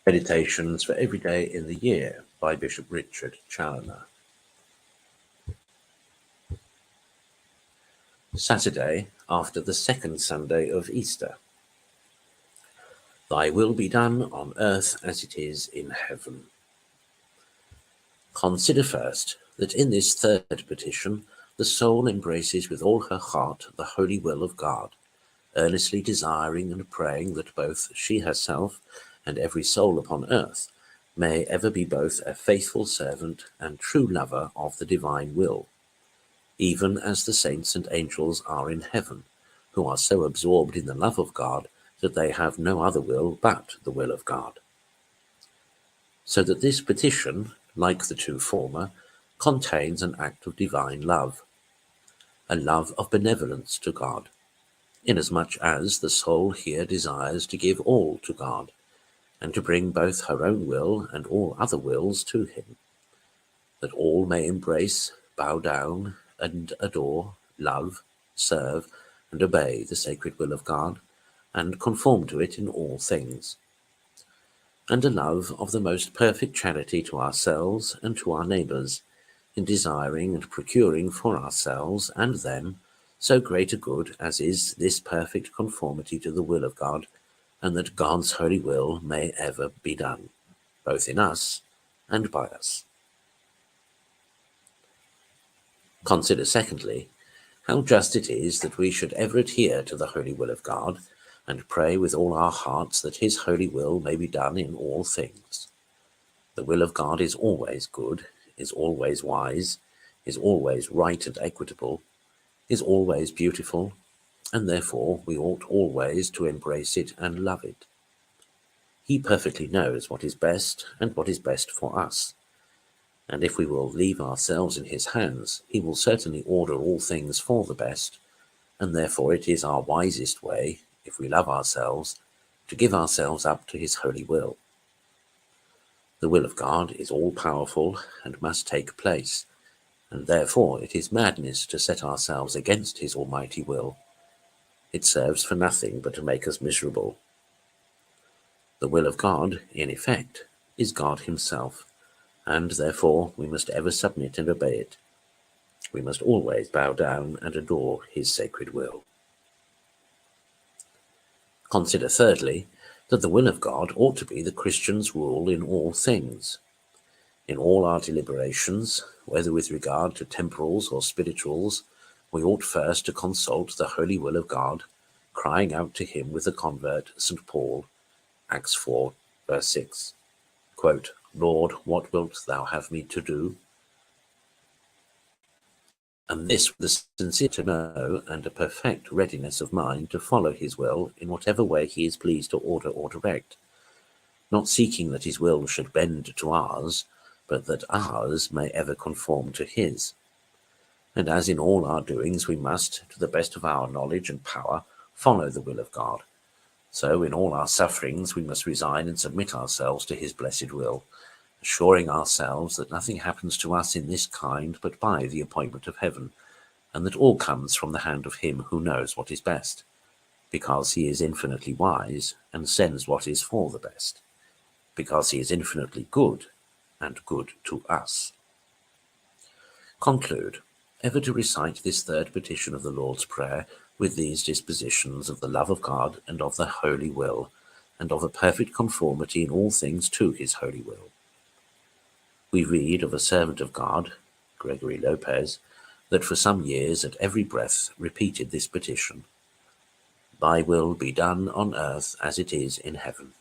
Meditations for every day in the year by Bishop Richard Challoner. Saturday after the second Sunday of Easter. Thy will be done on earth as it is in heaven. Consider first that in this third petition the soul embraces with all her heart the holy will of God, earnestly desiring and praying that both she herself and every soul upon earth may ever be both a faithful servant and true lover of the divine will, even as the saints and angels are in heaven, who are so absorbed in the love of God that they have no other will but the will of God. So that this petition, like the two former, contains an act of divine love, a love of benevolence to God, inasmuch as the soul here desires to give all to God, and to bring both her own will and all other wills to him, that all may embrace, bow down, and adore, love, serve, and obey the sacred will of God, and conform to it in all things. And a love of the most perfect charity to ourselves and to our neighbours, in desiring and procuring for ourselves and them so great a good as is this perfect conformity to the will of God, and that God's holy will may ever be done, both in us and by us. Consider, secondly, how just it is that we should ever adhere to the holy will of God, and pray with all our hearts that his holy will may be done in all things. The will of God is always good, is always wise, is always right and equitable, is always beautiful, and therefore we ought always to embrace it and love it. He perfectly knows what is best and what is best for us, and if we will leave ourselves in his hands, he will certainly order all things for the best, and therefore it is our wisest way, if we love ourselves, to give ourselves up to his holy will. The will of God is all-powerful and must take place, and therefore it is madness to set ourselves against his almighty will. It serves for nothing but to make us miserable. The will of God, in effect, is God himself, and therefore we must ever submit and obey it. We must always bow down and adore his sacred will. Consider, thirdly, that the will of God ought to be the Christian's rule in all things. In all our deliberations, whether with regard to temporals or spirituals, we ought first to consult the holy will of God, crying out to him with the convert St. Paul, Acts 4, verse 6, quote, "Lord, what wilt thou have me to do?" And this with the sincere to know and a perfect readiness of mind to follow his will in whatever way he is pleased to order or direct, not seeking that his will should bend to ours, but that ours may ever conform to his. And as in all our doings we must, to the best of our knowledge and power, follow the will of God, so in all our sufferings we must resign and submit ourselves to his blessed will, assuring ourselves that nothing happens to us in this kind but by the appointment of heaven, and that all comes from the hand of him who knows what is best, because he is infinitely wise and sends what is for the best, because he is infinitely good and good to us. Conclude ever to recite this third petition of the Lord's Prayer with these dispositions of the love of God and of the holy will, and of a perfect conformity in all things to his holy will. We read of a servant of God, Gregory Lopez, that for some years at every breath repeated this petition: "Thy will be done on earth as it is in heaven."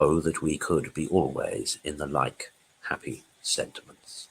Oh, that we could be always in the like happy sentiments.